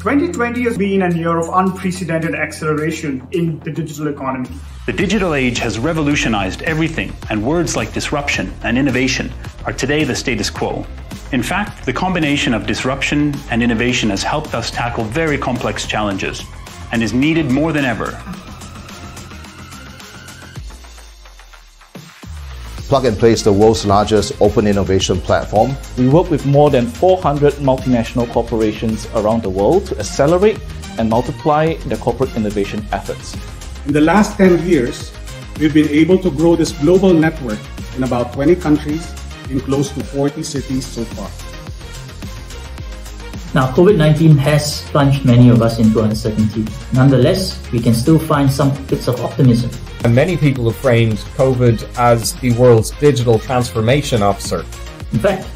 2020 has been a year of unprecedented acceleration in the digital economy. The digital age has revolutionized everything, and words like disruption and innovation are today the status quo. In fact, the combination of disruption and innovation has helped us tackle very complex challenges and is needed more than ever. Plug and Play is the world's largest open innovation platform. We work with more than 400 multinational corporations around the world to accelerate and multiply their corporate innovation efforts. In the last 10 years, we've been able to grow this global network in about 20 countries in close to 40 cities so far. Now, COVID-19 has plunged many of us into uncertainty. Nonetheless, we can still find some bits of optimism. And many people have framed COVID as the world's digital transformation officer. In fact,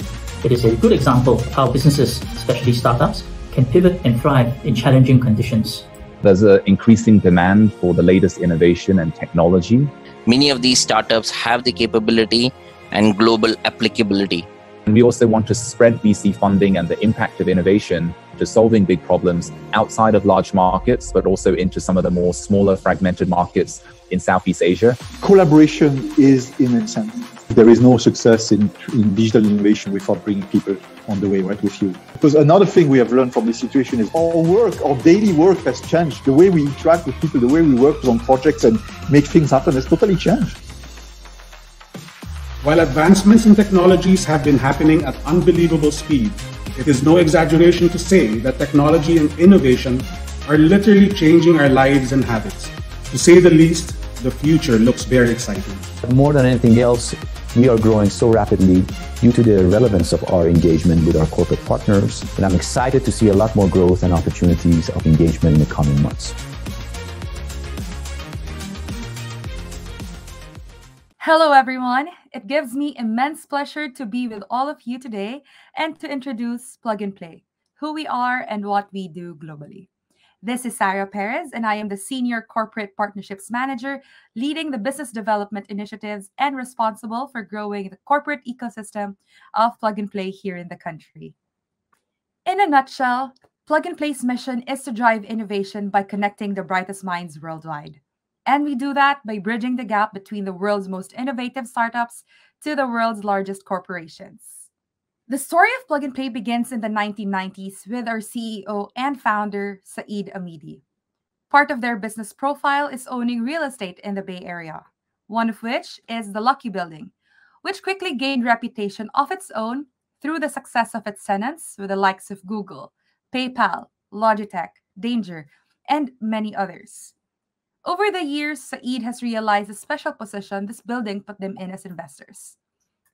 it is a good example of how businesses, especially startups, can pivot and thrive in challenging conditions. There's an increasing demand for the latest innovation and technology. Many of these startups have the capability and global applicability. And we also want to spread VC funding and the impact of innovation to solving big problems outside of large markets, but also into some of the more smaller fragmented markets in Southeast Asia. Collaboration is in incentive. There is no success in digital innovation without bringing people on the way, right, with you. Because another thing we have learned from this situation is our daily work has changed. The way we interact with people, the way we work on projects and make things happen has totally changed. While advancements in technologies have been happening at unbelievable speed, it is no exaggeration to say that technology and innovation are literally changing our lives and habits. To say the least, the future looks very exciting. More than anything else, we are growing so rapidly due to the relevance of our engagement with our corporate partners, and I'm excited to see a lot more growth and opportunities of engagement in the coming months. Hello everyone, it gives me immense pleasure to be with all of you today and to introduce Plug and Play, who we are and what we do globally. This is Sarah Perez and I am the Senior Corporate Partnerships Manager leading the business development initiatives and responsible for growing the corporate ecosystem of Plug and Play here in the country. In a nutshell, Plug and Play's mission is to drive innovation by connecting the brightest minds worldwide. And we do that by bridging the gap between the world's most innovative startups to the world's largest corporations. The story of Plug and Play begins in the 1990s with our CEO and founder, Saeed Amidi. Part of their business profile is owning real estate in the Bay Area, one of which is the Lucky Building, which quickly gained reputation of its own through the success of its tenants with the likes of Google, PayPal, Logitech, Danger, and many others. Over the years, Saeed has realized the special position this building put them in as investors.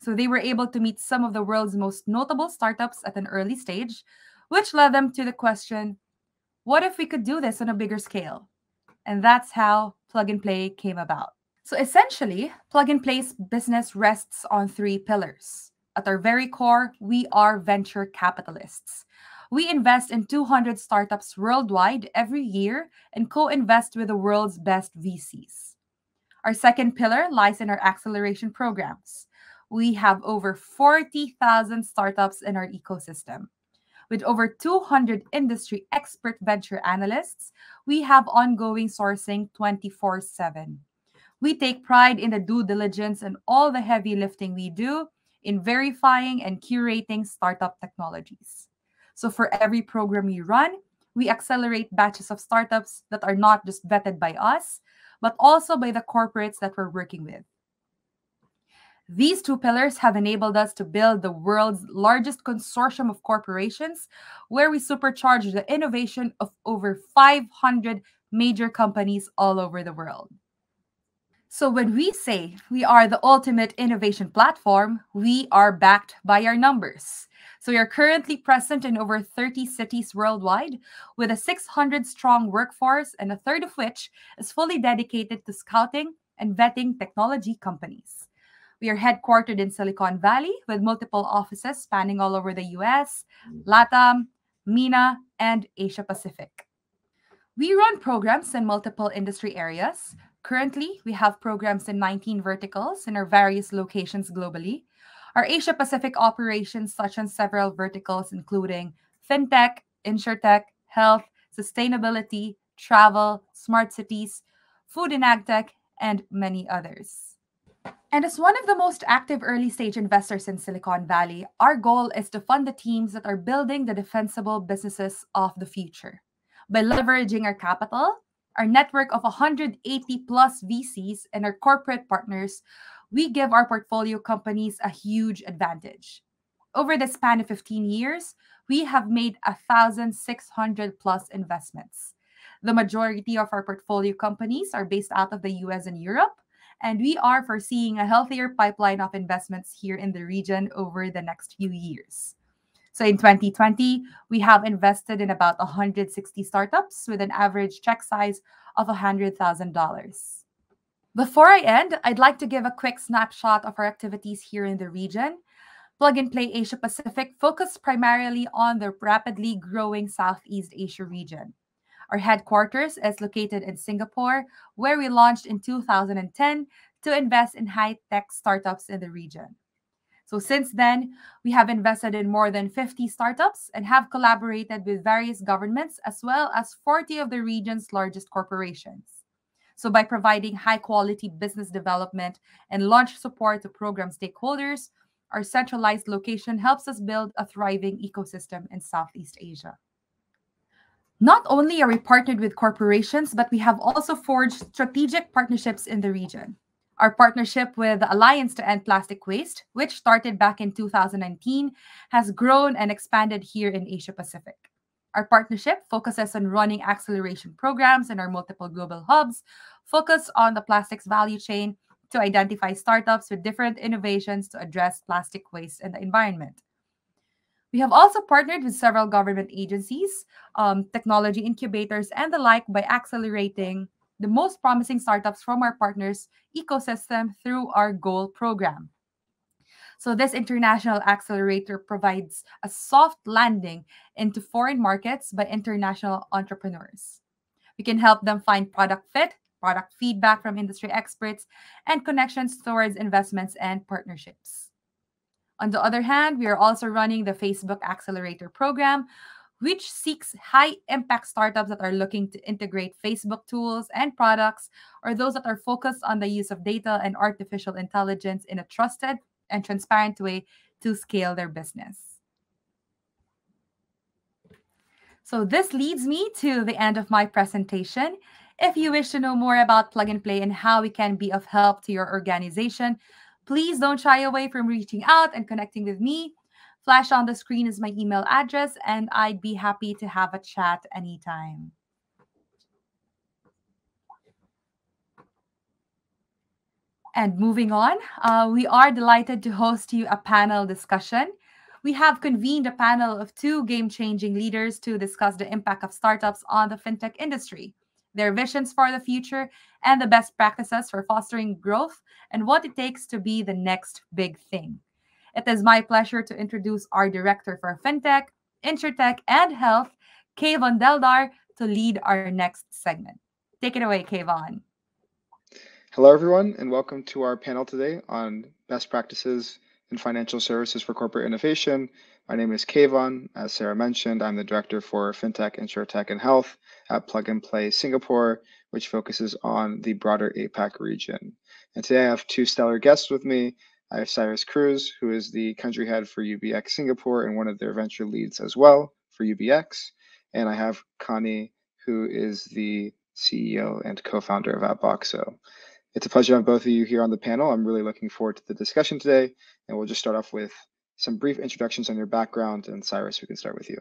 So they were able to meet some of the world's most notable startups at an early stage, which led them to the question, what if we could do this on a bigger scale? And that's how Plug and Play came about. So essentially, Plug and Play's business rests on three pillars. At our very core, we are venture capitalists. We invest in 200 startups worldwide every year and co-invest with the world's best VCs. Our second pillar lies in our acceleration programs. We have over 40,000 startups in our ecosystem. With over 200 industry expert venture analysts, we have ongoing sourcing 24/7. We take pride in the due diligence and all the heavy lifting we do in verifying and curating startup technologies. So for every program we run, we accelerate batches of startups that are not just vetted by us, but also by the corporates that we're working with. These two pillars have enabled us to build the world's largest consortium of corporations, where we supercharge the innovation of over 500 major companies all over the world. So when we say we are the ultimate innovation platform, we are backed by our numbers. So we are currently present in over 30 cities worldwide with a 600-strong workforce, and a third of which is fully dedicated to scouting and vetting technology companies. We are headquartered in Silicon Valley with multiple offices spanning all over the US, LATAM, MENA, and Asia Pacific. We run programs in multiple industry areas. Currently, we have programs in 19 verticals in our various locations globally. Our Asia-Pacific operations touch on several verticals, including fintech, insurtech, health, sustainability, travel, smart cities, food and ag tech, and many others. And as one of the most active early stage investors in Silicon Valley, our goal is to fund the teams that are building the defensible businesses of the future. By leveraging our capital, our network of 180 plus VCs, and our corporate partners, we give our portfolio companies a huge advantage. Over the span of 15 years, we have made 1,600 plus investments. The majority of our portfolio companies are based out of the US and Europe, and we are foreseeing a healthier pipeline of investments here in the region over the next few years. So in 2020, we have invested in about 160 startups with an average check size of $100,000. Before I end, I'd like to give a quick snapshot of our activities here in the region. Plug and Play Asia Pacific focus primarily on the rapidly growing Southeast Asia region. Our headquarters is located in Singapore, where we launched in 2010 to invest in high-tech startups in the region. So since then, we have invested in more than 50 startups and have collaborated with various governments as well as 40 of the region's largest corporations. So by providing high-quality business development and launch support to program stakeholders, our centralized location helps us build a thriving ecosystem in Southeast Asia. Not only are we partnered with corporations, but we have also forged strategic partnerships in the region. Our partnership with the Alliance to End Plastic Waste, which started back in 2019, has grown and expanded here in Asia Pacific. Our partnership focuses on running acceleration programs in our multiple global hubs, focus on the plastics value chain to identify startups with different innovations to address plastic waste in the environment. We have also partnered with several government agencies, technology incubators, and the like by accelerating the most promising startups from our partners' ecosystem through our GOAL program. So this international accelerator provides a soft landing into foreign markets by international entrepreneurs. We can help them find product fit, product feedback from industry experts, and connections towards investments and partnerships. On the other hand, we are also running the Facebook Accelerator program, which seeks high-impact startups that are looking to integrate Facebook tools and products, or those that are focused on the use of data and artificial intelligence in a trusted and transparent way to scale their business. So this leads me to the end of my presentation. If you wish to know more about Plug and Play and how we can be of help to your organization, please don't shy away from reaching out and connecting with me. Flash on the screen is my email address, and I'd be happy to have a chat anytime. And moving on, we are delighted to host you a panel discussion. We have convened a panel of two game-changing leaders to discuss the impact of startups on the fintech industry, their visions for the future, and the best practices for fostering growth and what it takes to be the next big thing. It is my pleasure to introduce our Director for Fintech, InsurTech, and Health, Kayvon Deldar, to lead our next segment. Take it away, Kayvon. Hello, everyone, and welcome to our panel today on best practices in financial services for corporate innovation. My name is Kayvon. As Sarah mentioned, I'm the Director for Fintech, InsurTech, and Health at Plug and Play Singapore, which focuses on the broader APAC region. And today I have two stellar guests with me. I have Cyrus Cruz, who is the country head for UBX Singapore and one of their venture leads as well for UBX. And I have Connie, who is the CEO and co-founder of Appbox. So it's a pleasure to have both of you here on the panel. I'm really looking forward to the discussion today. And we'll just start off with some brief introductions on your background. And Cyrus, we can start with you.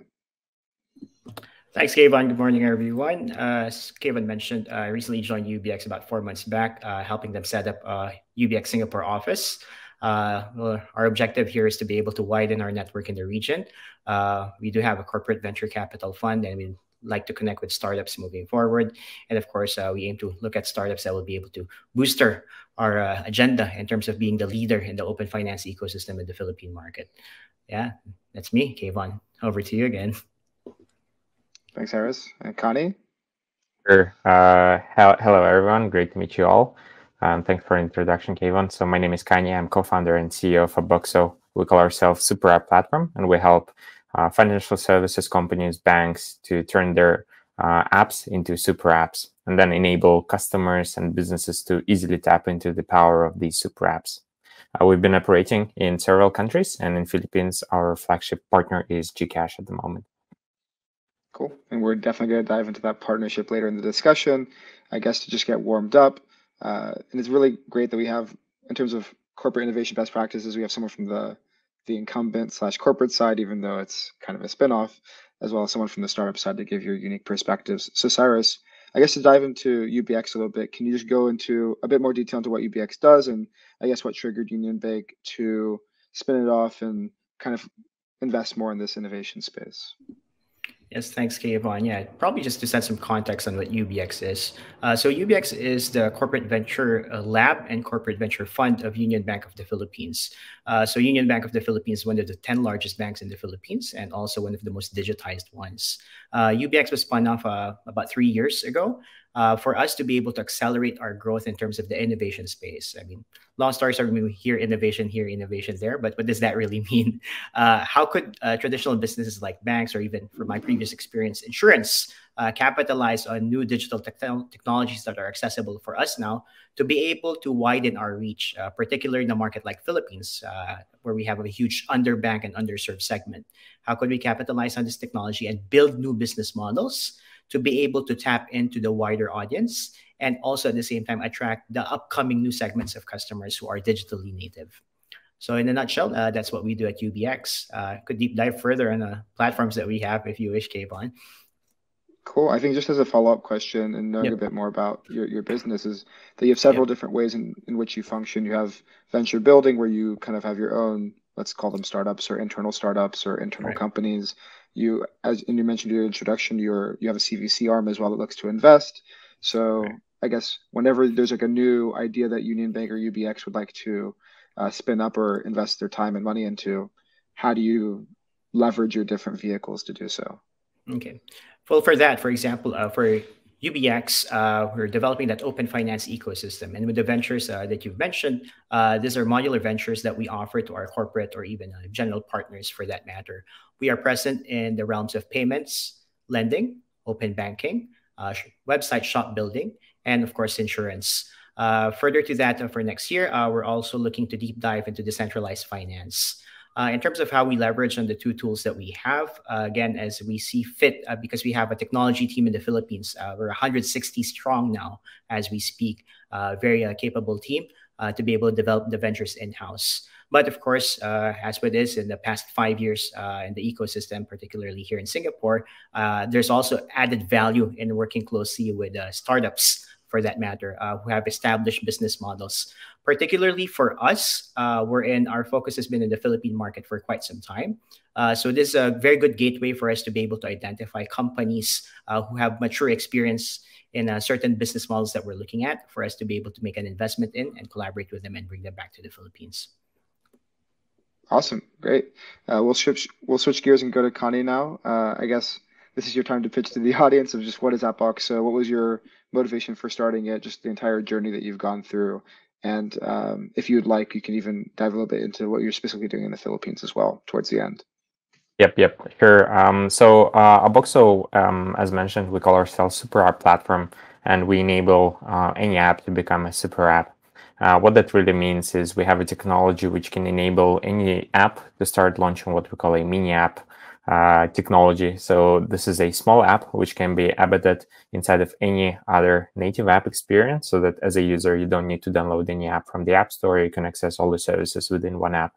Thanks, Kayvon. Good morning, everyone. As Kayvon mentioned, I recently joined UBX about 4 months back, helping them set up a UBX Singapore office. Well, our objective here is to be able to widen our network in the region. We do have a corporate venture capital fund, and we like to connect with startups moving forward. And of course, we aim to look at startups that will be able to booster our agenda in terms of being the leader in the open finance ecosystem in the Philippine market. Yeah, that's me, Kayvon. Over to you again. Thanks, Harris. And Connie? Sure. Hello, everyone. Great to meet you all. Thanks for the introduction, Kayvon. So my name is Kanye. I'm co-founder and CEO of Appbox. We call ourselves Super App Platform, and we help financial services companies, banks to turn their apps into super apps and then enable customers and businesses to easily tap into the power of these super apps. We've been operating in several countries, and in Philippines, our flagship partner is GCash at the moment. Cool. And we're definitely going to dive into that partnership later in the discussion, I guess, to just get warmed up. And it's really great that we have, in terms of corporate innovation best practices, we have someone from the incumbent/corporate side, even though it's kind of a spinoff, as well as someone from the startup side to give your unique perspectives. So Cyrus, I guess to dive into UBX a little bit, can you just go into a bit more detail into what UBX does, and I guess what triggered Union Bank to spin it off and kind of invest more in this innovation space? Yes, thanks, Kayvon. Yeah, probably just to set some context on what UBX is. So UBX is the corporate venture lab and corporate venture fund of Union Bank of the Philippines. So Union Bank of the Philippines is one of the 10 largest banks in the Philippines and also one of the most digitized ones. UBX was spun off about 3 years ago for us to be able to accelerate our growth in terms of the innovation space. I mean, long story short, we hear innovation there, but what does that really mean? How could traditional businesses like banks, or even from my previous experience, insurance, capitalize on new digital technologies that are accessible for us now to be able to widen our reach, particularly in a market like Philippines, where we have a huge underbanked and underserved segment? How could we capitalize on this technology and build new business models to be able to tap into the wider audience and also at the same time attract the upcoming new segments of customers who are digitally native? So in a nutshell, that's what we do at UBX. Could deep dive further on the platforms that we have if you wish, Kayvon. Cool. I think just as a follow-up question and knowing a bit more about your business is that you have several different ways in which you function. You have venture building, where you kind of have your own, let's call them startups or internal companies. You, and you mentioned in your introduction, you have a CVC arm as well that looks to invest. So I guess whenever there's like a new idea that Union Bank or UBX would like to spin up or invest their time and money into, how do you leverage your different vehicles to do so? Okay. Well, for that, for example, for UBX, we're developing that open finance ecosystem. And with the ventures that you've mentioned, these are modular ventures that we offer to our corporate or even general partners for that matter. We are present in the realms of payments, lending, open banking, website shop building, and of course, insurance. Further to that, for next year, we're also looking to deep dive into decentralized finance. In terms of how we leverage on the two tools that we have, again, as we see fit, because we have a technology team in the Philippines, we're 160 strong now as we speak, very capable team to be able to develop the ventures in-house. But of course, as with this in the past 5 years in the ecosystem, particularly here in Singapore, there's also added value in working closely with startups, for that matter, who have established business models. Particularly for us, our focus has been in the Philippine market for quite some time. So this is a very good gateway for us to be able to identify companies who have mature experience in certain business models that we're looking at, for us to be able to make an investment in and collaborate with them and bring them back to the Philippines. Awesome, great. We'll switch gears and go to Connie now. I guess this is your time to pitch to the audience of just what is Appbox. So what was your motivation for starting it, just the entire journey that you've gone through? And if you'd like, you can even dive a little bit into what you're specifically doing in the Philippines as well towards the end. Yep, sure. So Aboxo, as mentioned, we call ourselves Super App Platform, and we enable any app to become a super app. What that really means is we have a technology which can enable any app to start launching what we call a mini app technology. So this is a small app which can be embedded inside of any other native app experience, so that as a user, you don't need to download any app from the App Store. You can access all the services within one app.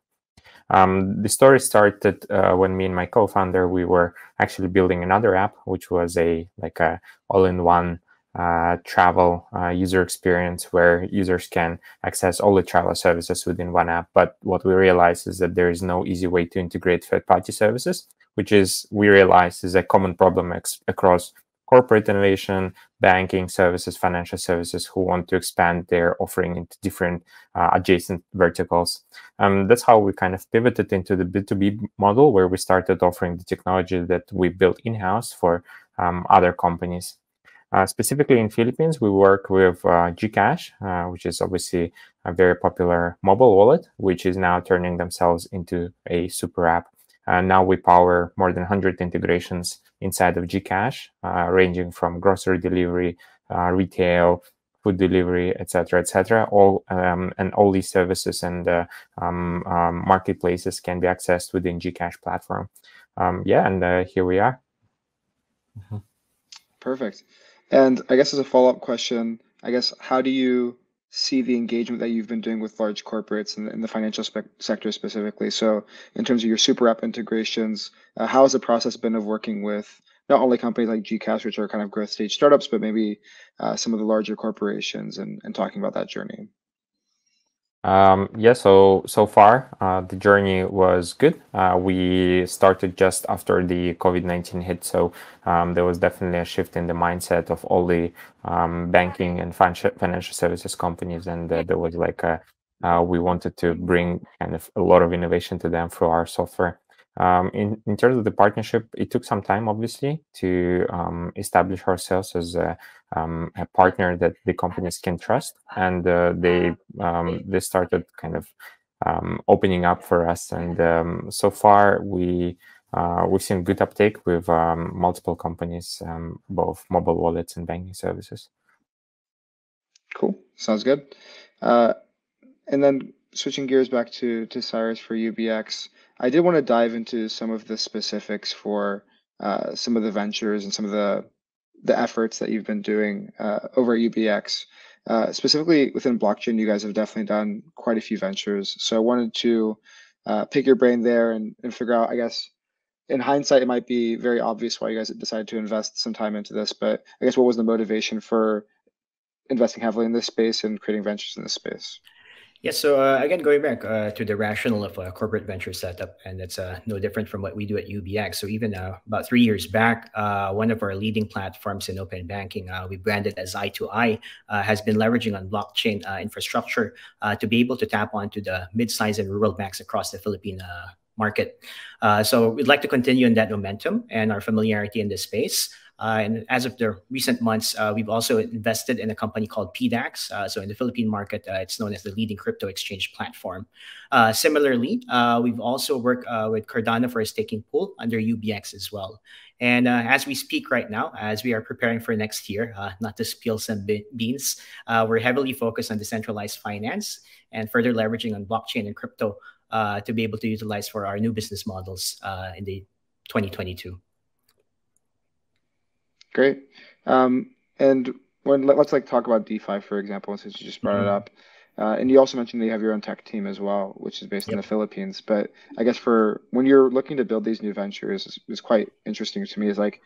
The story started when me and my co-founder, we were actually building another app, which was a all-in-one travel user experience where users can access all the travel services within one app. But what we realized is that there is no easy way to integrate third-party services, which we realized is a common problem across corporate innovation, banking services, financial services, who want to expand their offering into different adjacent verticals. That's how we kind of pivoted into the B2B model, where we started offering the technology that we built in-house for other companies. Specifically in Philippines, we work with GCash, which is obviously a very popular mobile wallet, which is now turning themselves into a super app. Now we power more than 100 integrations inside of Gcash, ranging from grocery delivery, retail, food delivery, etc., etc. And all these services and marketplaces can be accessed within Gcash platform. Here we are. Perfect. And I guess as a follow-up question, I guess how do you see the engagement that you've been doing with large corporates in the financial sector specifically? So in terms of your super app integrations, how has the process been of working with not only companies like Gcash, which are kind of growth stage startups, but maybe some of the larger corporations and talking about that journey? So far the journey was good. We started just after the COVID-19 hit, so there was definitely a shift in the mindset of all the banking and financial services companies, and there was like we wanted to bring kind of a lot of innovation to them through our software. In terms of the partnership, it took some time, obviously, to establish ourselves as a partner that the companies can trust, and they started kind of opening up for us. And so far, we've seen good uptake with multiple companies, both mobile wallets and banking services. Cool, sounds good. And then switching gears back to Cyrus for UBX, I did want to dive into some of the specifics for some of the ventures and some of the efforts that you've been doing over at UBX. Specifically within blockchain, you guys have definitely done quite a few ventures. So I wanted to pick your brain there and figure out, I guess, in hindsight, it might be very obvious why you guys decided to invest some time into this, but I guess what was the motivation for investing heavily in this space and creating ventures in this space? Yeah, so again, going back to the rationale of a corporate venture setup, and it's no different from what we do at UBX. So even about 3 years back, one of our leading platforms in open banking, we branded as I2I, has been leveraging on blockchain infrastructure to be able to tap onto the mid-sized and rural banks across the Philippine market. So we'd like to continue in that momentum and our familiarity in this space. And as of the recent months, we've also invested in a company called PDAX. So in the Philippine market, it's known as the leading crypto exchange platform. Similarly, we've also worked with Cardano for a staking pool under UBX as well. And as we speak right now, as we are preparing for next year, not to spill some beans, we're heavily focused on decentralized finance and further leveraging on blockchain and crypto to be able to utilize for our new business models in the 2022. Great. And let's talk about DeFi, for example, since you just brought it up. And you also mentioned that you have your own tech team as well, which is based in the Philippines. But I guess for when you're looking to build these new ventures, is quite interesting to me. Is like,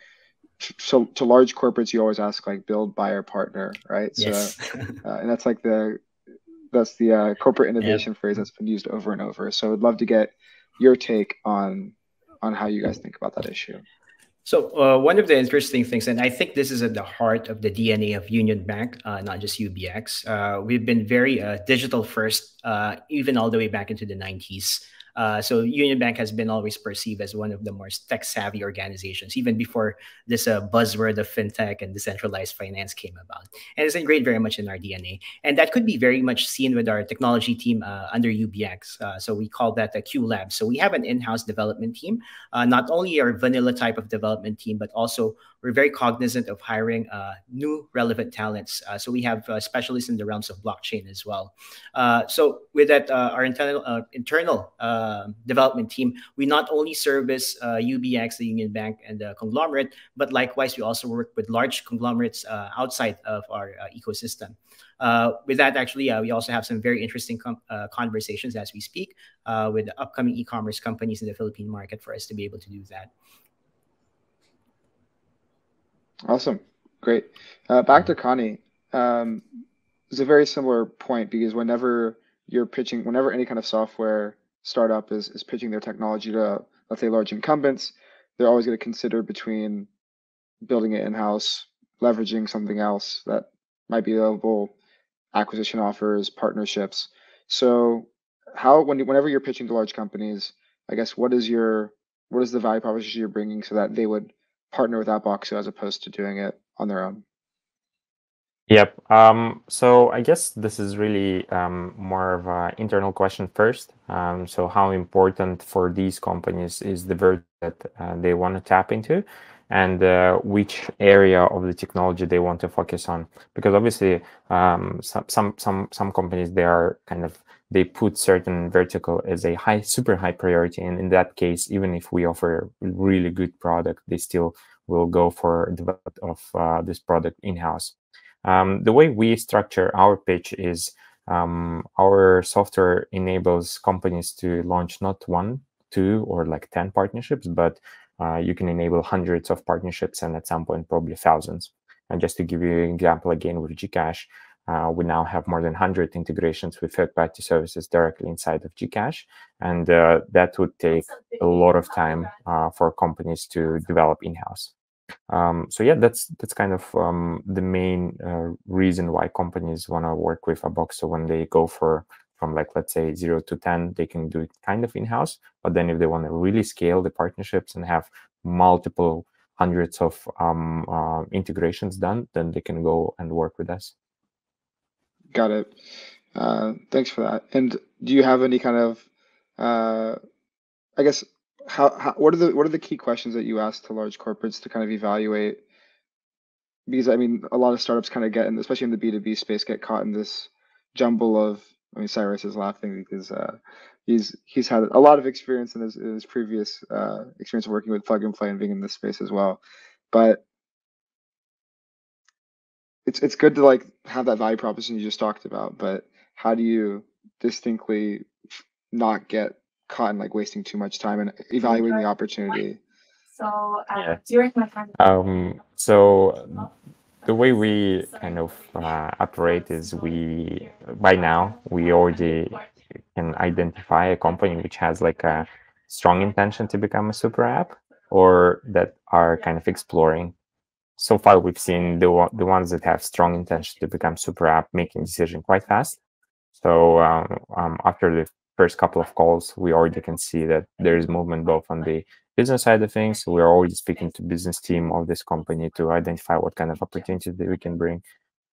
so to large corporates, you always ask like build, buy, or partner, right? Yes. So, and that's like the corporate innovation phrase that's been used over and over. So I'd love to get your take on how you guys think about that issue. So one of the interesting things, and I think this is at the heart of the DNA of Union Bank, not just UBX, we've been very digital first, even all the way back into the 90s. So Union Bank has been always perceived as one of the more tech-savvy organizations, even before this buzzword of fintech and decentralized finance came about. And it's ingrained very much in our DNA. And that could be very much seen with our technology team under UBX. So we call that the Q Lab. So we have an in-house development team, not only our vanilla type of development team, but also we're very cognizant of hiring new relevant talents. So we have specialists in the realms of blockchain as well. So with that, our internal development team, we not only service UBX, the Union Bank, and the conglomerate, but likewise, we also work with large conglomerates outside of our ecosystem. With that, actually, we also have some very interesting conversations as we speak with upcoming e-commerce companies in the Philippine market for us to be able to do that. Awesome. Great. Back to Connie. It's a very similar point because whenever you're pitching, whenever any kind of software startup is pitching their technology to, let's say, large incumbents, they're always going to consider between building it in-house, leveraging something else that might be available, acquisition offers, partnerships. So whenever you're pitching to large companies, I guess what is the value proposition you're bringing so that they would partner with Outboxo as opposed to doing it on their own? Yep. So I guess this is really more of an internal question first. So how important for these companies is the vertical that they want to tap into, and which area of the technology they want to focus on? Because obviously, some companies, they are kind of, they put certain vertical as a super high priority, and in that case, even if we offer a really good product, they still will go for development of this product in-house. The way we structure our pitch is our software enables companies to launch not one, two, or like 10 partnerships, but you can enable hundreds of partnerships and at some point probably thousands. And just to give you an example again with Gcash, we now have more than 100 integrations with third-party services directly inside of Gcash, and that would take a lot of time for companies to develop in-house. So yeah, that's kind of the main reason why companies want to work with Abox. So when they go from like, let's say 0 to 10, they can do it kind of in-house. But then if they want to really scale the partnerships and have multiple hundreds of integrations done, then they can go and work with us. Got it. Thanks for that. And do you have any kind of, I guess, what are the key questions that you ask to large corporates to kind of evaluate? Because I mean, a lot of startups kind of get in, especially in the B2B space, get caught in this jumble of. I mean, Cyrus is laughing because he's had a lot of experience in his previous experience working with Plug and Play and being in this space as well. But it's good to like have that value proposition you just talked about. But how do you distinctly not get caught in like wasting too much time and evaluating the opportunity? Yeah. So the way we kind of operate is by now we already can identify a company which has like a strong intention to become a super app, or that are kind of exploring. So far, we've seen the ones that have strong intention to become super app making decision quite fast. So after the first couple of calls, we already can see that there is movement both on the business side of things. So we're already speaking to business team of this company to identify what kind of opportunities that we can bring.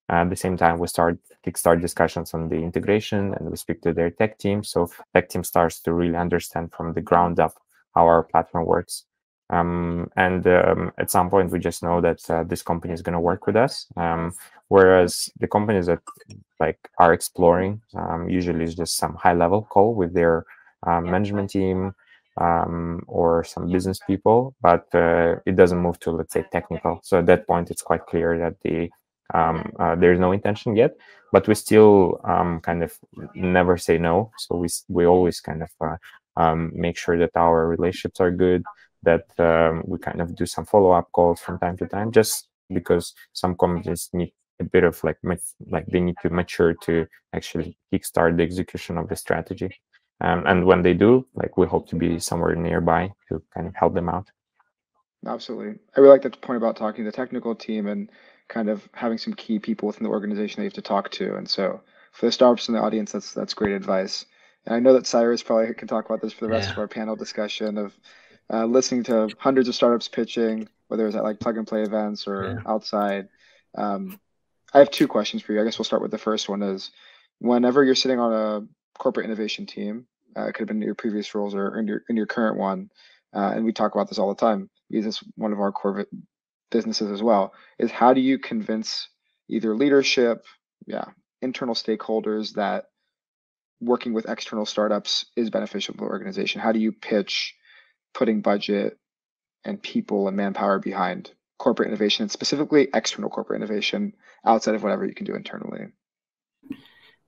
At the same time, we kickstart discussions on the integration, and we speak to their tech team. So tech team starts to really understand from the ground up how our platform works. At some point, we just know that this company is going to work with us. Whereas the companies that like are exploring usually is just some high-level call with their management team or some business people, but it doesn't move to, let's say, technical. So at that point, it's quite clear that there's no intention yet, but we still kind of never say no. So we always kind of make sure that our relationships are good, that we kind of do some follow-up calls from time to time, just because some companies need a bit of like they need to mature to actually kickstart the execution of the strategy. And when they do, like we hope to be somewhere nearby to kind of help them out. Absolutely. I really like that point about talking to the technical team and kind of having some key people within the organization that you have to talk to. And so for the startups in the audience, that's great advice. And I know that Cyrus probably can talk about this for the rest of our panel discussion of listening to hundreds of startups pitching, whether it's at like plug and play events or outside. I have two questions for you. I guess we'll start with the first one is whenever you're sitting on a corporate innovation team, it could have been your previous roles or in your current one, and we talk about this all the time because it's one of our core businesses as well, is how do you convince either leadership, internal stakeholders that working with external startups is beneficial to the organization? How do you pitch putting budget and people and manpower behind corporate innovation, and specifically external corporate innovation outside of whatever you can do internally?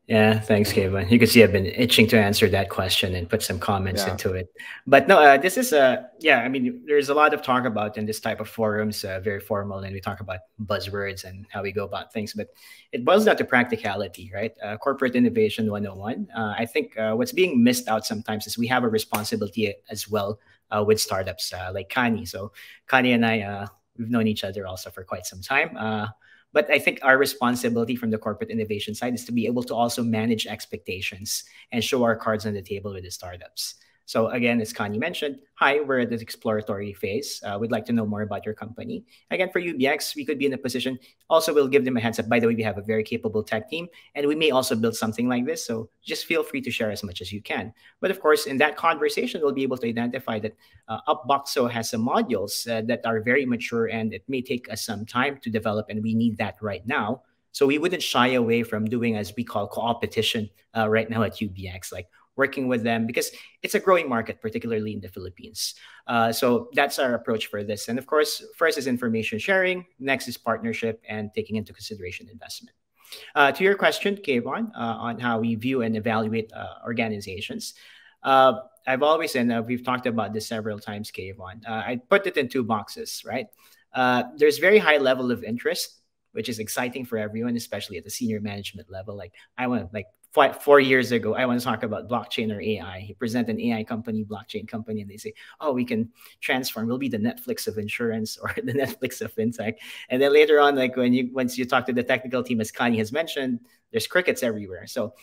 Yeah, thanks, Kevin. You can see I've been itching to answer that question and put some comments into it. But no, this is I mean, there's a lot of talk about in this type of forums, very formal, and we talk about buzzwords and how we go about things. But it boils down to practicality, right? Corporate innovation 101. I think what's being missed out sometimes is we have a responsibility as well with startups like Kani. So Kani and I, we've known each other also for quite some time. But I think our responsibility from the corporate innovation side is to be able to also manage expectations and show our cards on the table with the startups. So again, as Connie mentioned, hi, we're at this exploratory phase. We'd like to know more about your company. Again, for UBX, we could be in a position. Also, we'll give them a heads up. By the way, we have a very capable tech team, and we may also build something like this. So just feel free to share as much as you can. But of course, in that conversation, we'll be able to identify that Upboxo has some modules that are very mature, and it may take us some time to develop, and we need that right now. So we wouldn't shy away from doing, as we call, co-opetition right now at UBX, like working with them, because it's a growing market, particularly in the Philippines. So that's our approach for this. And of course, first is information sharing, next is partnership, and taking into consideration investment. To your question, Kayvon, on how we view and evaluate organizations, I've always, and we've talked about this several times, Kayvon, I put it in two boxes, right? There's very high level of interest, which is exciting for everyone, especially at the senior management level. Like I want, like 4 years ago, I want to talk about blockchain or AI. You present an AI company, blockchain company, and they say, oh, we can transform. We'll be the Netflix of insurance or the Netflix of fintech. And then later on, like once you talk to the technical team, as Connie has mentioned, there's crickets everywhere. So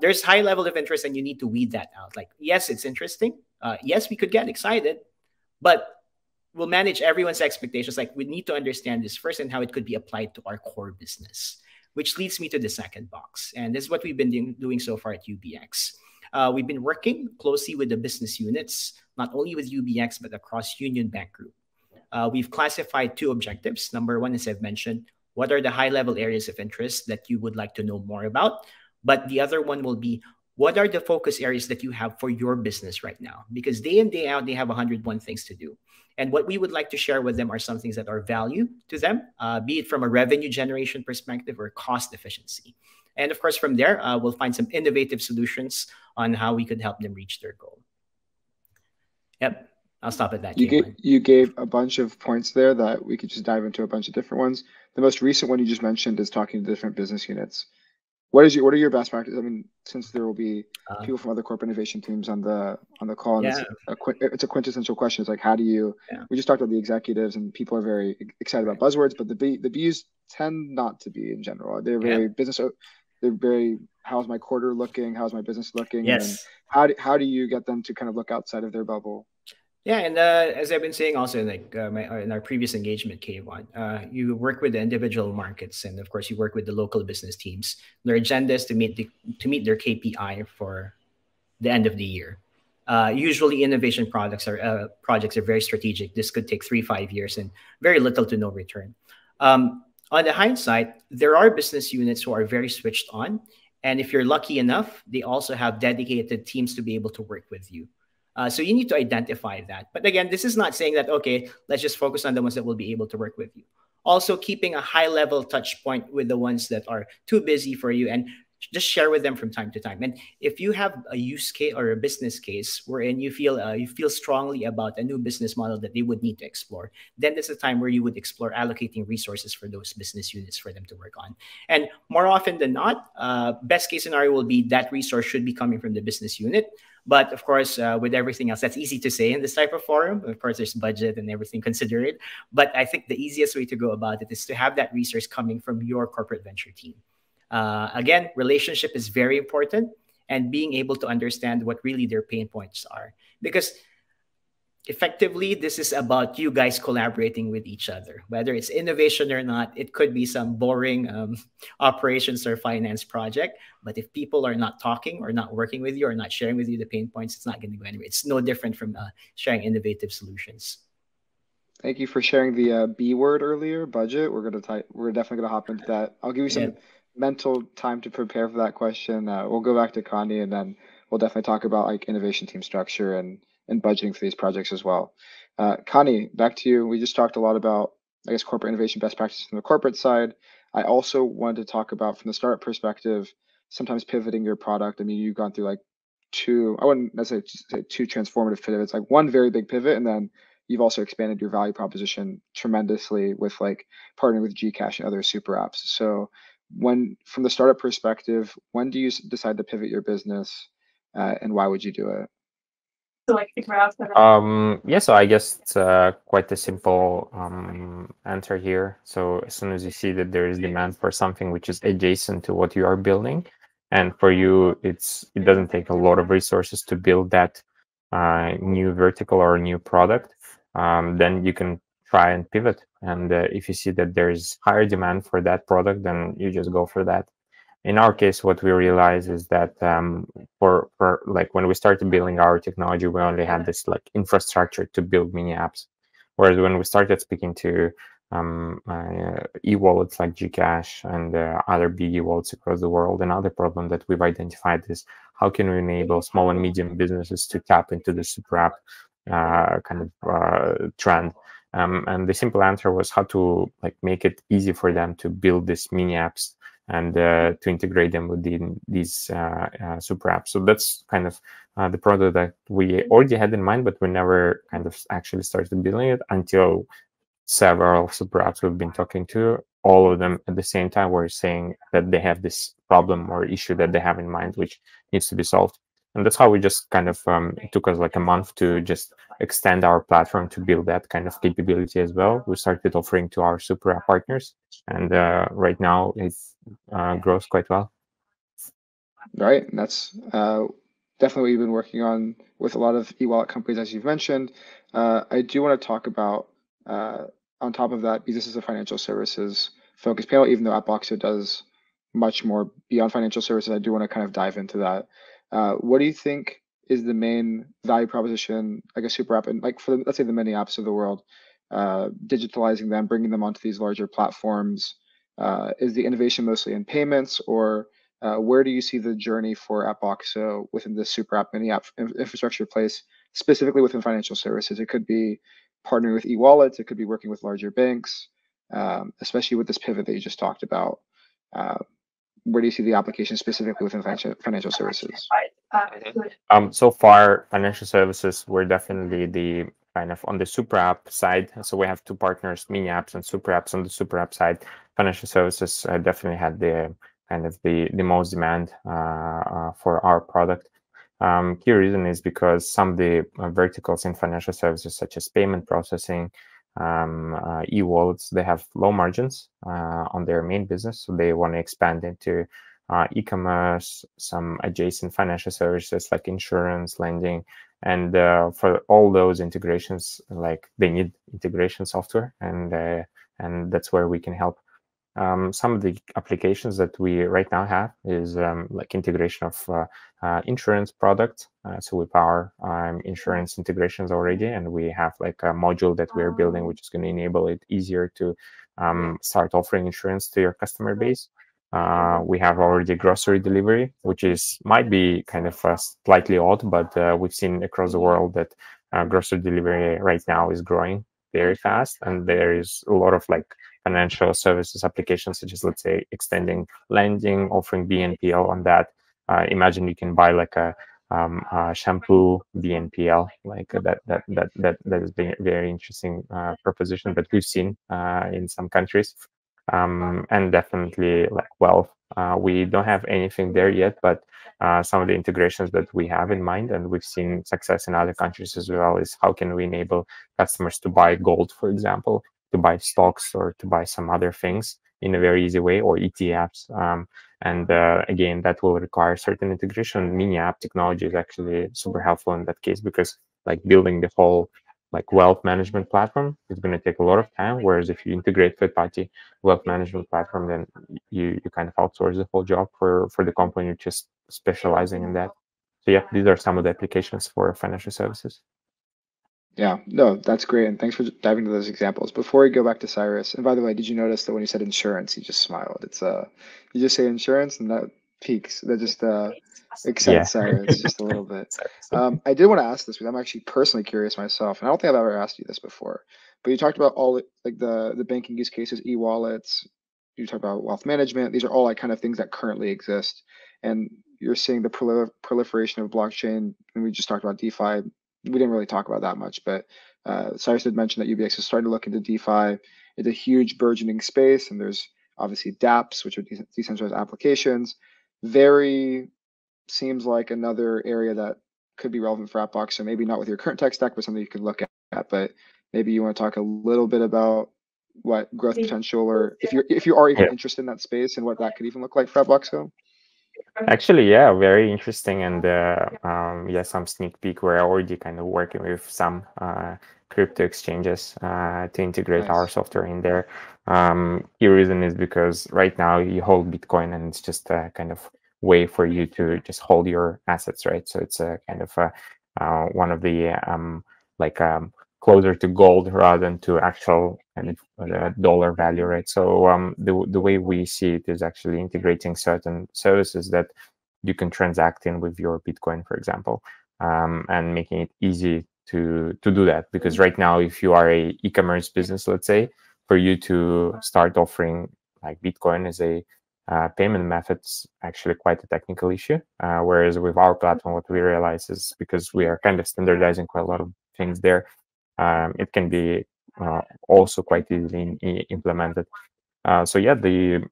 there's high level of interest, and you need to weed that out. Like, yes, it's interesting. Yes, we could get excited, but we'll manage everyone's expectations. Like, we need to understand this first and how it could be applied to our core business, which leads me to the second box. And this is what we've been doing so far at UBX. We've been working closely with the business units, not only with UBX, but across Union Bank Group. We've classified 2 objectives. Number one, as I've mentioned, what are the high-level areas of interest that you would like to know more about? But the other one will be, what are the focus areas that you have for your business right now? Because day in, day out, they have 101 things to do. And what we would like to share with them are some things that are value to them, be it from a revenue generation perspective or cost efficiency. And of course, from there, we'll find some innovative solutions on how we could help them reach their goal. Yep, I'll stop at that. You gave a bunch of points there that we could just dive into a bunch of different ones. The most recent one you just mentioned is talking to different business units. What are your best practices? I mean, since there will be people from other corporate innovation teams on the call, and it's a quintessential question. It's like, how do you? We just talked about the executives, and people are very excited about buzzwords, but the Bs tend not to be in general. They're very business. They're very, how's my quarter looking? How's my business looking? Yes. And how do you get them to kind of look outside of their bubble? Yeah, and as I've been saying also, like in our previous engagement, K1, you work with the individual markets, and of course, you work with the local business teams. Their agenda is to meet their KPI for the end of the year. Usually, innovation projects are very strategic. This could take 3-5 years and very little to no return. On the hindsight, there are business units who are very switched on, and if you're lucky enough, they also have dedicated teams to be able to work with you. So you need to identify that. But again, this is not saying that, okay, let's just focus on the ones that will be able to work with you. Also keeping a high level touch point with the ones that are too busy for you, and just share with them from time to time. And if you have a use case or a business case wherein you feel strongly about a new business model that they would need to explore, then it's a time where you would explore allocating resources for those business units for them to work on. And more often than not, best case scenario will be that resource should be coming from the business unit. But of course, with everything else, that's easy to say in this type of forum. Of course, there's budget and everything considered. But I think the easiest way to go about it is to have that resource coming from your corporate venture team. Again, relationship is very important, and being able to understand what really their pain points are. Because effectively, this is about you guys collaborating with each other. Whether it's innovation or not, it could be some boring operations or finance project. But if people are not talking or not working with you or not sharing with you the pain points, it's not going to go anywhere. It's no different from sharing innovative solutions. Thank you for sharing the B word earlier, budget. We're definitely gonna hop into that. I'll give you some mental time to prepare for that question. We'll go back to Connie, and then we'll definitely talk about like innovation team structure and budgeting for these projects as well. Connie, back to you. We just talked a lot about, I guess, corporate innovation best practices from the corporate side. I also wanted to talk about, from the startup perspective, sometimes pivoting your product. I mean, you've gone through like I wouldn't necessarily say 2 transformative pivots, like one very big pivot, and then you've also expanded your value proposition tremendously with like partnering with Gcash and other super apps. So from the startup perspective, when do you decide to pivot your business, and why would you do it? Yeah, so I guess it's quite a simple answer here. So as soon as you see that there is demand for something which is adjacent to what you are building, and for you, it doesn't take a lot of resources to build that new vertical or new product, then you can try and pivot. And if you see that there's higher demand for that product, then you just go for that. In our case, what we realize is that for like when we started building our technology, we only had this like infrastructure to build mini apps. Whereas when we started speaking to e-wallets like Gcash and other big e-wallets across the world, another problem that we've identified is how can we enable small and medium businesses to tap into the super app kind of trend. And the simple answer was how to like make it easy for them to build these mini apps and to integrate them within these super apps. So that's kind of the product that we already had in mind, but we never kind of actually started building it until several super apps we've been talking to, all of them at the same time were saying that they have this problem or issue that they have in mind, which needs to be solved. And that's how we just kind of, it took us like a month to just extend our platform to build that kind of capability as well. We started offering to our super app partners, and right now it grows quite well. Right. And that's definitely what you've been working on with a lot of e-wallet companies, as you've mentioned. I do want to talk about, on top of that, because this is a financial services focused panel, even though Appboxo does much more beyond financial services, I do want to kind of dive into that. What do you think is the main value proposition, like a super app, and like for the, let's say the many apps of the world, digitalizing them, bringing them onto these larger platforms? Is the innovation mostly in payments, or where do you see the journey for Appboxo within the super app mini app infrastructure place, specifically within financial services? It could be partnering with e-wallets, it could be working with larger banks, especially with this pivot that you just talked about. Where do you see the application specifically within financial services? So far, financial services, we're definitely the kind of on the super app side. So we have two partners, mini apps and super apps. On the super app side, financial services definitely had the kind of the most demand for our product. Key reason is because some of the verticals in financial services, such as payment processing, e-wallets, they have low margins on their main business, so they want to expand into e-commerce, some adjacent financial services like insurance, lending, and for all those integrations, like they need integration software, and that's where we can help. Some of the applications that we right now have is like integration of insurance products. So we power insurance integrations already, and we have like a module that we're building, which is going to enable it easier to start offering insurance to your customer base. We have already grocery delivery, which might be kind of slightly odd, but we've seen across the world that grocery delivery right now is growing very fast, and there is a lot of like financial services applications, such as, let's say, extending lending, offering BNPL on that. Imagine you can buy like a shampoo BNPL, like that is a very interesting proposition that we've seen in some countries, and definitely like wealth. We don't have anything there yet, but some of the integrations that we have in mind, and we've seen success in other countries as well, is how can we enable customers to buy gold, for example, to buy stocks or to buy some other things in a very easy way, or ETFs. And again, that will require certain integration. Mini app technology is actually super helpful in that case, because like building the whole like wealth management platform is going to take a lot of time. Whereas if you integrate third-party wealth management platform, then you kind of outsource the whole job for the company just specializing in that. So yeah, these are some of the applications for financial services. Yeah, no, that's great. And thanks for diving into those examples. Before we go back to Cyrus, and by the way, did you notice that when you said insurance, you just smiled? It's you just say insurance and that peaks. That just excites Cyrus just a little bit. I did want to ask this because I'm actually personally curious myself, and I don't think I've ever asked you this before. But you talked about all like the banking use cases, e-wallets. You talked about wealth management. These are all like kind of things that currently exist, and you're seeing the proliferation of blockchain. And we just talked about DeFi. We didn't really talk about that much, but Cyrus did mention that UBX is starting to look into DeFi. It's a huge burgeoning space, and there's obviously dApps, which are decentralized applications. Very seems like another area that could be relevant for Appbox. So maybe not with your current tech stack, but something you could look at. But maybe you want to talk a little bit about what growth potential, or if you are even interested in that space, and what that could even look like for Appbox. Actually, yeah, very interesting, and yeah, some sneak peek. We're already kind of working with some crypto exchanges to integrate our software in there. Key reason is because right now you hold Bitcoin, and it's just a kind of way for you to just hold your assets, right? So it's a kind of one of the like closer to gold rather than to actual kind of dollar value, right? So the way we see it is actually integrating certain services that you can transact in with your Bitcoin, for example, and making it easy to do that. Because right now, if you are a e-commerce business, let's say, for you to start offering like Bitcoin as a payment method's actually quite a technical issue. Whereas with our platform, what we realize is because we are kind of standardizing quite a lot of things there, it can be also quite easily implemented. So yeah,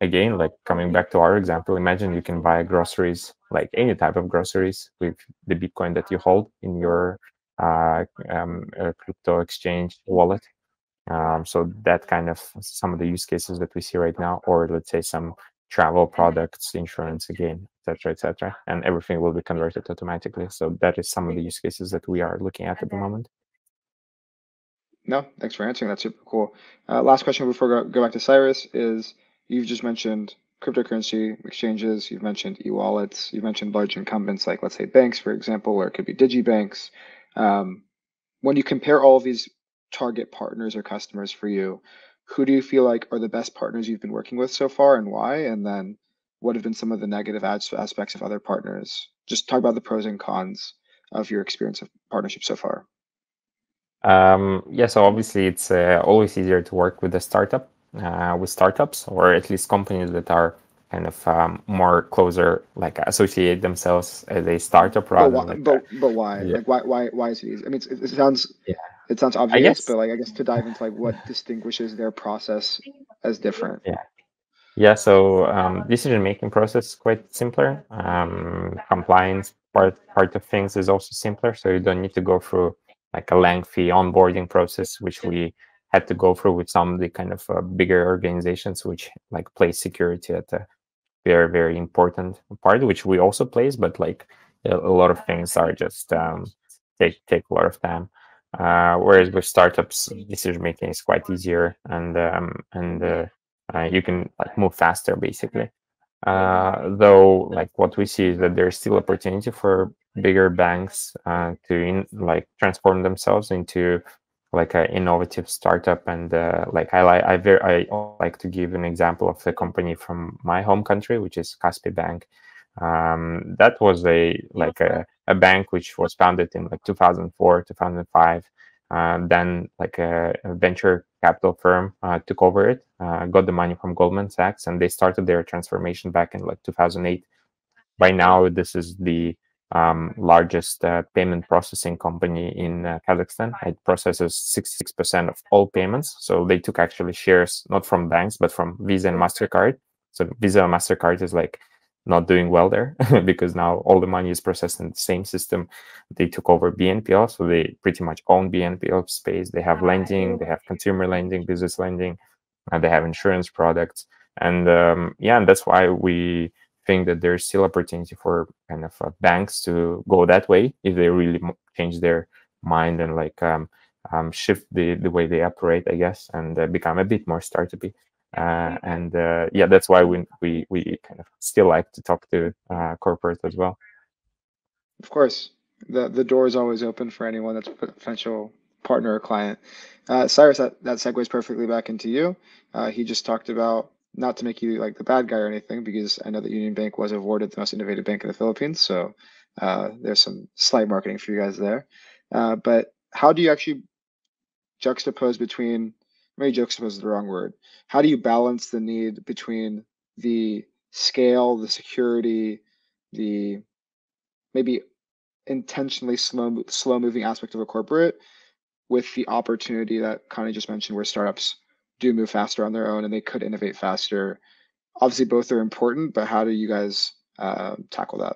again, like coming back to our example, imagine you can buy groceries, like any type of groceries, with the Bitcoin that you hold in your crypto exchange wallet. So that kind of some of the use cases that we see right now, or let's say some travel products, insurance, again, etc., etc., and everything will be converted automatically. So that is some of the use cases that we are looking at the moment. No, thanks for answering. That's super cool. Last question before we go back to Cyrus is, you've just mentioned cryptocurrency exchanges, you've mentioned e-wallets, you've mentioned large incumbents like, let's say, banks, for example, or it could be digibanks. When you compare all of these target partners or customers for you, who do you feel like are the best partners you've been working with so far, and why? And then what have been some of the negative aspects of other partners? Just talk about the pros and cons of your experience of partnership so far. Yeah, so obviously it's always easier to work with with startups, or at least companies that are kind of more closer, like associate themselves as a startup rather than but why? yeah. Like why is it easy? I mean, it sounds it sounds I obvious, guess but like I guess to dive into like what distinguishes their process as different. Yeah, so decision-making process is quite simpler. Compliance part of things is also simpler, so you don't need to go through like a lengthy onboarding process, which we had to go through with some of the kind of bigger organizations, which like place security at a very, very important part, which we also place, but like a lot of things are just take a lot of time. Whereas with startups, decision making is quite easier, and you can like move faster, basically. Though, like what we see is that there's still opportunity for bigger banks to like transform themselves into like an innovative startup. And like I like to give an example of the company from my home country, which is Kaspi Bank. That was a bank which was founded in like 2004, 2005. Then like a venture capital firm took over it, got the money from Goldman Sachs, and they started their transformation back in like 2008. By now, this is the largest payment processing company in Kazakhstan. It processes 66% of all payments. So they took actually shares not from banks, but from Visa and MasterCard. So Visa and MasterCard is like not doing well there because now all the money is processed in the same system. They took over BNPL, so they pretty much own BNPL space. They have lending, they have consumer lending, business lending, they have insurance products. And yeah, and that's why we think that there's still opportunity for kind of banks to go that way if they really change their mind and like shift the way they operate, I guess, and become a bit more startup-y. And yeah, that's why we kind of still like to talk to corporate as well. Of course, the door is always open for anyone that's a potential partner or client. Cyrus, that segues perfectly back into you. He just talked about, not to make you like the bad guy or anything, because I know that Union Bank was awarded the most innovative bank in the Philippines, so there's some slight marketing for you guys there. But how do you actually juxtapose between, maybe juxtapose is the wrong word, how do you balance the need between the scale, the security, the maybe intentionally slow moving aspect of a corporate with the opportunity that Connie just mentioned, where startups do move faster on their own and they could innovate faster? Obviously both are important, but how do you guys tackle that?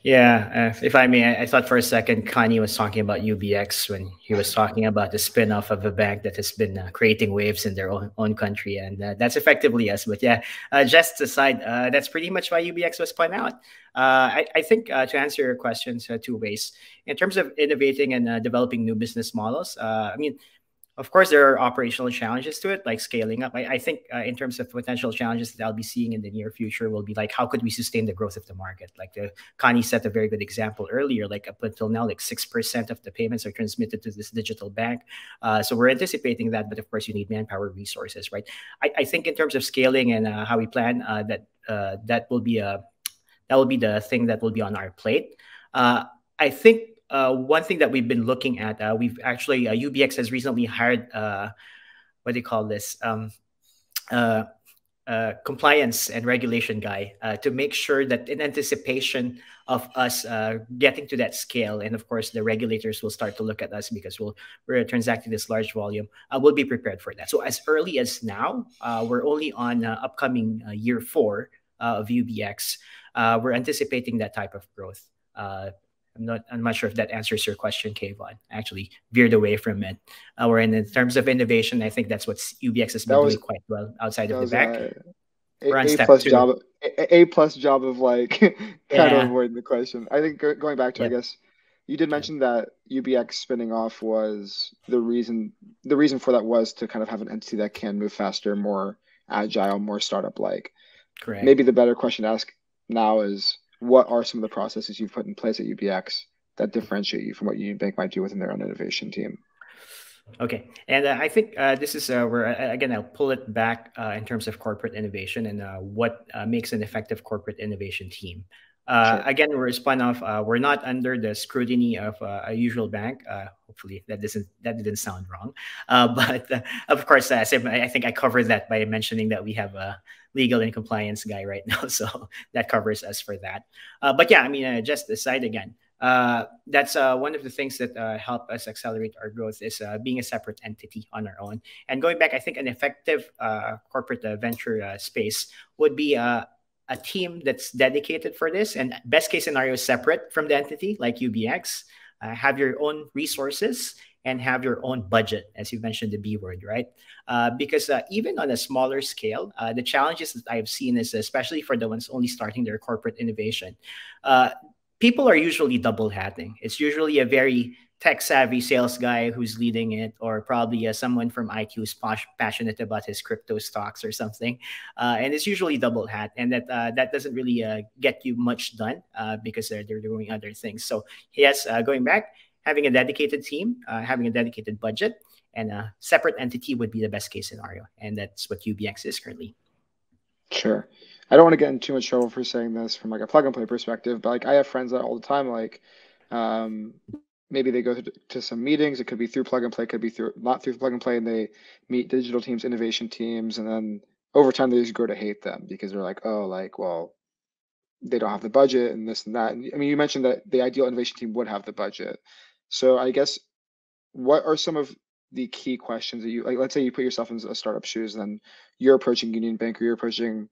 Yeah, if I may, I thought for a second Kanye was talking about UBX when he was talking about the spin-off of a bank that has been creating waves in their own country, and that's effectively us. But yeah, just aside, that's pretty much why UBX was spun out. I think to answer your questions two ways. In terms of innovating and developing new business models, I mean, of course, there are operational challenges to it, like scaling up. I think in terms of potential challenges that I'll be seeing in the near future will be like, how could we sustain the growth of the market? Like Connie set a very good example earlier, like up until now, like 6% of the payments are transmitted to this digital bank. So we're anticipating that, but of course you need manpower resources, right? I think in terms of scaling and how we plan that will be the thing that will be on our plate. I think one thing that we've been looking at, we've actually UBX has recently hired what do you call this? Compliance and regulation guy to make sure that in anticipation of us getting to that scale, and of course the regulators will start to look at us because we're transacting this large volume. We'll be prepared for that. So as early as now, we're only on upcoming year 4 of UBX. We're anticipating that type of growth. I'm not sure if that answers your question, Kayvon. Actually veered away from it. We're in terms of innovation, I think that's what UBX has been doing quite well outside of the bank. We're on step 2. A plus job of like kind of avoiding the question. I think going back to, I guess, you did mention that UBX spinning off was the reason for that was to kind of have an entity that can move faster, more agile, more startup-like. Correct. Maybe the better question to ask now is, what are some of the processes you've put in place at UBX that differentiate you from what Union Bank might do within their own innovation team? Okay, and I think this is where, again, I'll pull it back in terms of corporate innovation and what makes an effective corporate innovation team. Sure. Again, we're spun off. We're not under the scrutiny of a usual bank. Hopefully, that didn't sound wrong. But of course, I think I covered that by mentioning that we have a legal and compliance guy right now, so that covers us for that. But yeah, I mean, just aside again, that's one of the things that help us accelerate our growth is being a separate entity on our own. And going back, I think an effective corporate venture space would be a team that's dedicated for this, and best case scenario separate from the entity like UBX, have your own resources and have your own budget, as you mentioned the B word, right? Because even on a smaller scale, the challenges that I've seen is, especially for the ones only starting their corporate innovation, people are usually double hatting. It's usually a very tech savvy sales guy who's leading it, or probably someone from IT who's passionate about his crypto stocks or something. And it's usually double hat, and that doesn't really get you much done because they're doing other things. So yes, going back, having a dedicated team, having a dedicated budget, and a separate entity would be the best case scenario. And that's what UBX is currently. Sure. I don't want to get in too much trouble for saying this from like a plug and play perspective, but like I have friends that all the time, like maybe they go to some meetings. It could be through plug and play, could be through not through plug and play, and they meet digital teams, innovation teams, and then over time they just grow to hate them because they're like, oh, like, well, they don't have the budget and this and that. And I mean, you mentioned that the ideal innovation team would have the budget. So I guess what are some of the key questions that you like? Let's say you put yourself in a startup shoes, then you're approaching Union Bank or you're approaching,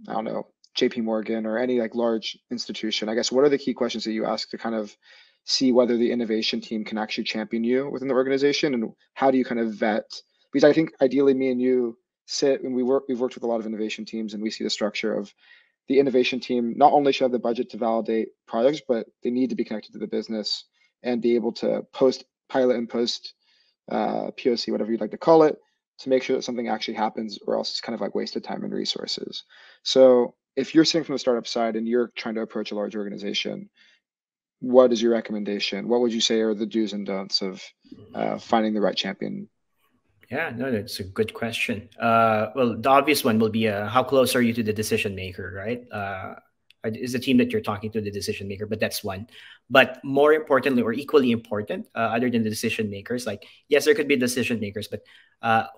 I don't know, JP Morgan or any like large institution. I guess what are the key questions that you ask to kind of see whether the innovation team can actually champion you within the organization, and how do you kind of vet? Because I think ideally me and you sit and we've worked with a lot of innovation teams, and we see the structure of the innovation team not only should have the budget to validate products, but they need to be connected to the business and be able to post pilot and post POC, whatever you'd like to call it, to make sure that something actually happens, or else it's kind of like wasted time and resources. So if you're sitting from the startup side and you're trying to approach a large organization, what is your recommendation? What would you say are the do's and don'ts of finding the right champion? Yeah, no, that's a good question. Well, the obvious one will be how close are you to the decision maker, right? Is the team that you're talking to the decision maker, but that's one. But more importantly, or equally important, other than the decision makers, like, yes, there could be decision makers, but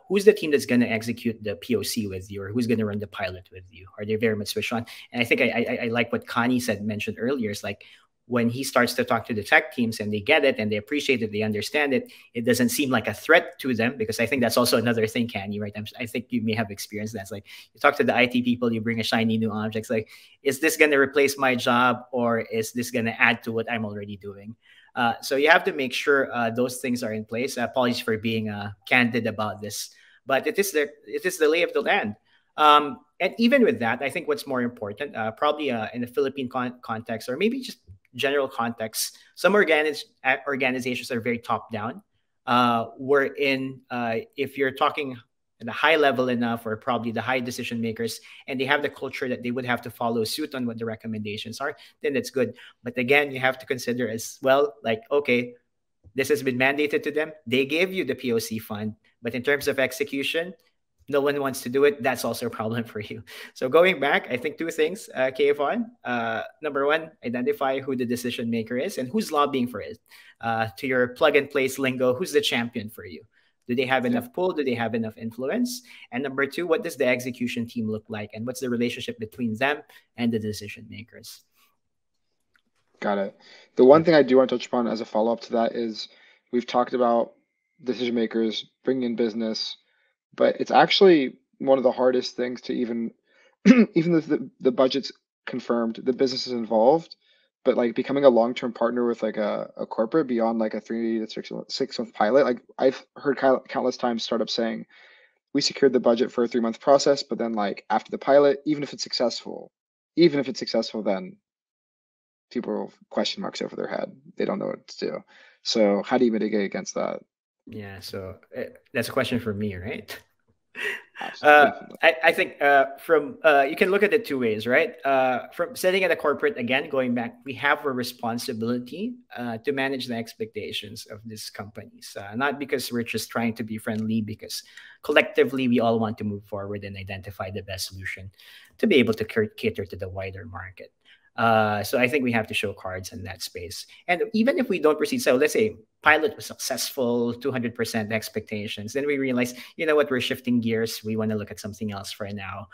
who's the team that's going to execute the POC with you, or who's going to run the pilot with you? Are they very much switched on? And I think I like what Connie mentioned earlier. Is like, when he starts to talk to the tech teams and they get it and they appreciate it, they understand it, it doesn't seem like a threat to them, because I think that's also another thing, Candy, right? I think you may have experienced that. It's like you talk to the IT people, you bring a shiny new object. It's like, is this going to replace my job, or is this going to add to what I'm already doing? So you have to make sure those things are in place. Apologies for being candid about this, but it is the lay of the land. And even with that, I think what's more important, probably in the Philippine context, or maybe just general context, some organizations are very top down. Wherein if you're talking at the high level enough, or probably the high decision makers, and they have the culture that they would have to follow suit on what the recommendations are, then that's good. But again, you have to consider as well, like, okay, this has been mandated to them. They gave you the POC fund, but in terms of execution, no one wants to do it. That's also a problem for you. So going back, I think two things, Kayvon. Number one, identify who the decision maker is and who's lobbying for it. To your plug and place lingo, who's the champion for you? Do they have enough pull? Do they have enough influence? And number two, what does the execution team look like? And what's the relationship between them and the decision makers? Got it. The one thing I do want to touch upon as a follow-up to that is we've talked about decision makers bringing in business, but it's actually one of the hardest things to even if the budget's confirmed, the business is involved, but like becoming a long-term partner with like a corporate beyond like a 3 to 6 month pilot. Like I've heard countless times startups saying, we secured the budget for a 3-month process, but then like after the pilot, even if it's successful, then people question marks over their head. They don't know what to do. So how do you mitigate against that? Yeah, so that's a question for me, right? I think from you can look at it two ways, right? From setting at a corporate, again, going back, we have a responsibility to manage the expectations of these companies, not because we're just trying to be friendly, because collectively we all want to move forward and identify the best solution to be able to cater to the wider market. So I think we have to show cards in that space. And even if we don't proceed, so let's say pilot was successful, 200% expectations, then we realize, you know what, we're shifting gears. We want to look at something else for now.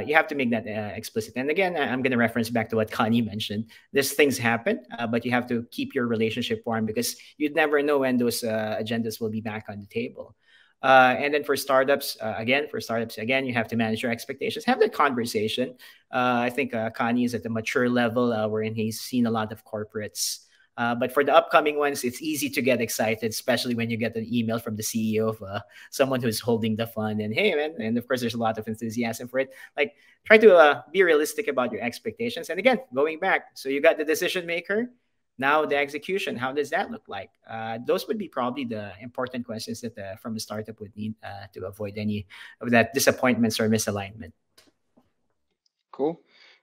You have to make that explicit. And again, I'm going to reference back to what Connie mentioned. These things happen, but you have to keep your relationship warm, because you'd never know when those agendas will be back on the table. And then for startups, again, you have to manage your expectations. Have that conversation. I think Kanye is at the mature level wherein he's seen a lot of corporates. But for the upcoming ones, it's easy to get excited, especially when you get an email from the CEO of someone who's holding the fund. And hey, man, and of course, there's a lot of enthusiasm for it. Like, try to be realistic about your expectations. And again, going back, so you got the decision maker. Now the execution, how does that look like? Those would be probably the important questions that from a startup would need to avoid any of that disappointments or misalignment. Cool.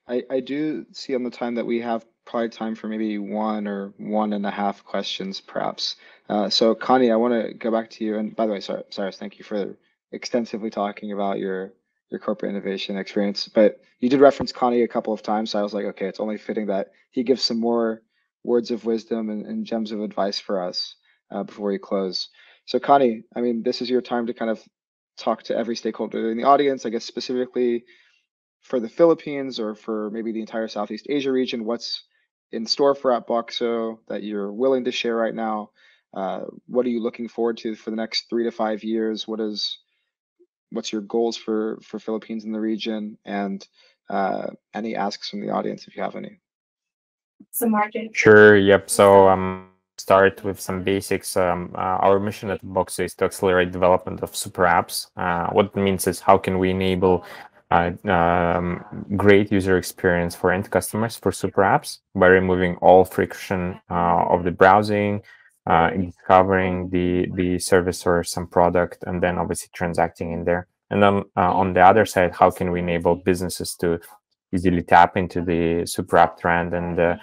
I do see on the time that we have probably time for maybe 1 or 1.5 questions, perhaps. So Connie, I want to go back to you. And by the way, Cyrus, thank you for extensively talking about your corporate innovation experience. But you did reference Connie a couple of times, so I was like, okay, it's only fitting that he gives some more words of wisdom and gems of advice for us before we close. So Connie, I mean, this is your time to kind of talk to every stakeholder in the audience, I guess specifically for the Philippines or for maybe the entire Southeast Asia region. What's in store for Atboxo that you're willing to share right now? What are you looking forward to for the next 3 to 5 years? What's your goals for Philippines in the region? And any asks from the audience if you have any. So Martin. Sure. Yep. So start with some basics. Our mission at Atboxo is to accelerate development of super apps. What it means is how can we enable great user experience for end customers for super apps by removing all friction of the browsing, discovering the service or some product, and then obviously transacting in there. And then on the other side, how can we enable businesses to easily tap into the super app trend and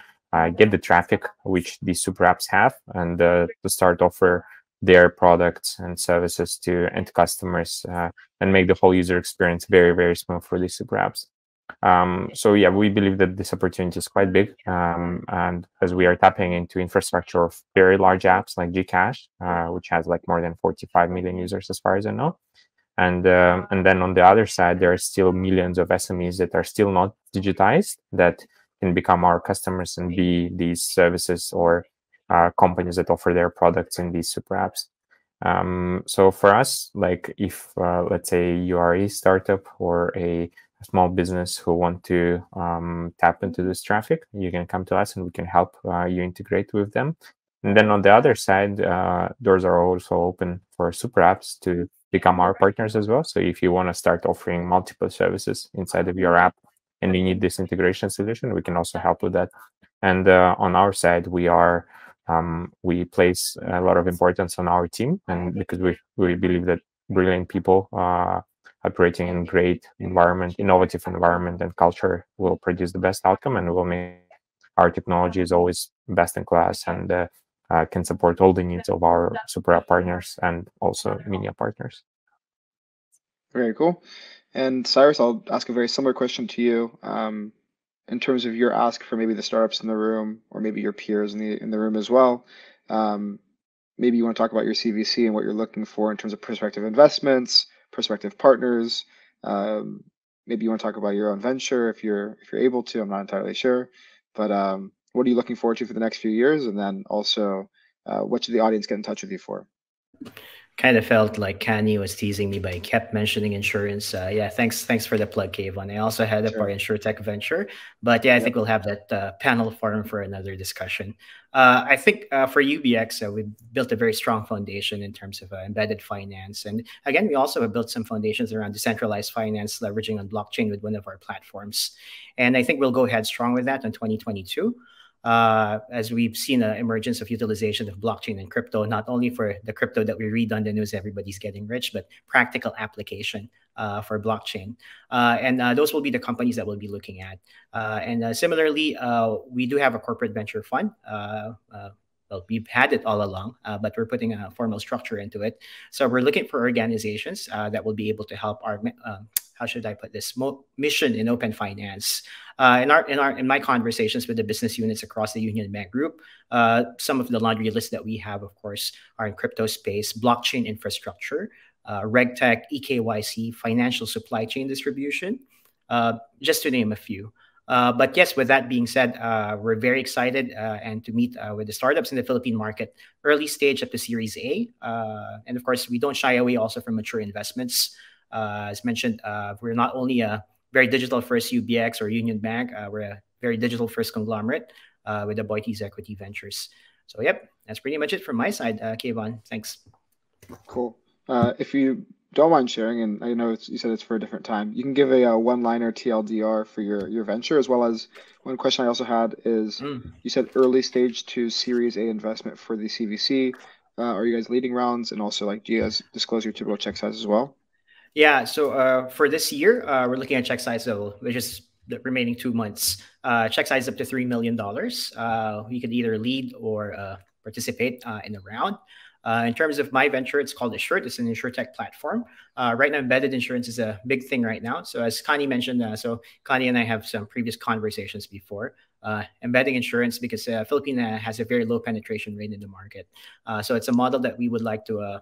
get the traffic which these super apps have, and to start offer their products and services to end customers and make the whole user experience very, very smooth for these super apps. So yeah, we believe that this opportunity is quite big, and as we are tapping into infrastructure of very large apps like Gcash, which has like more than 45 million users as far as I know. And then on the other side, there are still millions of SMEs that are still not digitized, that can become our customers and be these services or companies that offer their products in these super apps. So for us, like if let's say you are a startup or a small business who want to tap into this traffic, you can come to us and we can help you integrate with them. And then on the other side, doors are also open for super apps to become our partners as well. So if you want to start offering multiple services inside of your app and you need this integration solution, we can also help with that. And on our side, we place a lot of importance on our team, and because we believe that brilliant people operating in great environment, innovative environment and culture will produce the best outcome and will make our technology is always best in class and can support all the needs of our super app partners and also media partners. Very cool. And Cyrus, I'll ask a very similar question to you. In terms of your ask for maybe the startups in the room or maybe your peers in the room as well. Maybe you want to talk about your CVC and what you're looking for in terms of prospective investments, prospective partners. Maybe you want to talk about your own venture if you're able to. I'm not entirely sure, but what are you looking forward to for the next few years? And then also, what should the audience get in touch with you for? Kind of felt like Kanye was teasing me, but he kept mentioning insurance. Yeah, thanks for the plug, Kayvon. I also had up our InsurTech venture, but yeah, I think we'll have that panel forum for another discussion. I think for UBX, we built a very strong foundation in terms of embedded finance. And again, we also have built some foundations around decentralized finance, leveraging on blockchain with one of our platforms. And I think we'll go ahead strong with that in 2022. As we've seen an emergence of utilization of blockchain and crypto, not only for the crypto that we read on the news, everybody's getting rich, but practical application for blockchain. And those will be the companies that we'll be looking at. And similarly, we do have a corporate venture fund. Well, we've had it all along, but we're putting a formal structure into it. So we're looking for organizations that will be able to help our how should I put this, mission in open finance. In my conversations with the business units across the Union Bank Group, some of the laundry lists that we have, of course, are in crypto space, blockchain infrastructure, RegTech, EKYC, financial supply chain distribution, just to name a few. But yes, with that being said, we're very excited and to meet with the startups in the Philippine market, early stage up to Series A. And of course, we don't shy away also from mature investments. As mentioned, we're not only a very digital-first UBX or Union Bank, we're a very digital-first conglomerate with the Boites Equity Ventures. So yep, that's pretty much it from my side, Kayvon. Thanks. Cool. If you don't mind sharing, and I know you said it's for a different time, you can give a one-liner TLDR for your venture, as well as one question I also had is, you said early stage to Series A investment for the CVC. Are you guys leading rounds? And also, like, do you guys disclose your typical check size as well? Yeah, so for this year, we're looking at check size, which is the remaining 2 months. Check size up to $3 million. You could either lead or participate in a round. In terms of my venture, it's called Assured. It's an InsurTech platform. Right now, embedded insurance is a big thing right now. So as Connie mentioned, so Connie and I have some previous conversations before. Embedding insurance because Filipino has a very low penetration rate in the market. So it's a model that we would like to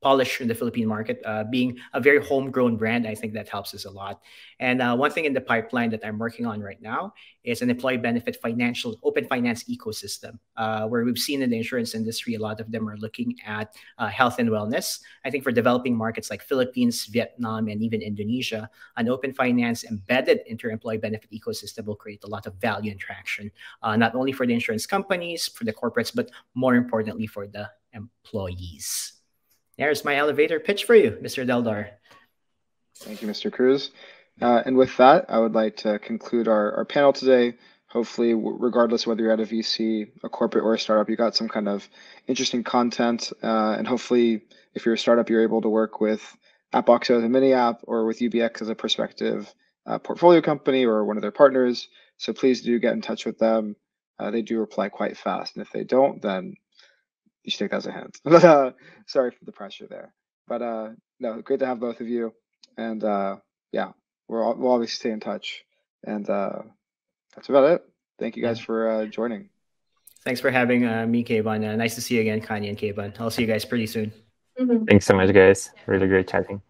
polish in the Philippine market, being a very homegrown brand. I think that helps us a lot. And one thing in the pipeline that I'm working on right now is an employee benefit financial open finance ecosystem, where we've seen in the insurance industry, a lot of them are looking at health and wellness. I think for developing markets like Philippines, Vietnam, and even Indonesia, an open finance embedded into employee benefit ecosystem will create a lot of value and traction, not only for the insurance companies, for the corporates, but more importantly for the employees. There's my elevator pitch for you, Mr. Deldar. Thank you, Mr. Cruz. And with that, I would like to conclude our panel today. Hopefully, regardless whether you're at a VC, a corporate, or a startup, you got some kind of interesting content. And hopefully, if you're a startup, you're able to work with Appboxo as a mini app or with UBX as a prospective portfolio company or one of their partners. So please do get in touch with them. They do reply quite fast. And if they don't, then you should take that as a hint. But sorry for the pressure there. But no, great to have both of you. And yeah, we'll always stay in touch. And that's about it. Thank you guys for joining. Thanks for having me, Kayvon. Nice to see you again, Kanye and Kayvon. I'll see you guys pretty soon. Thanks so much, guys. Really great chatting.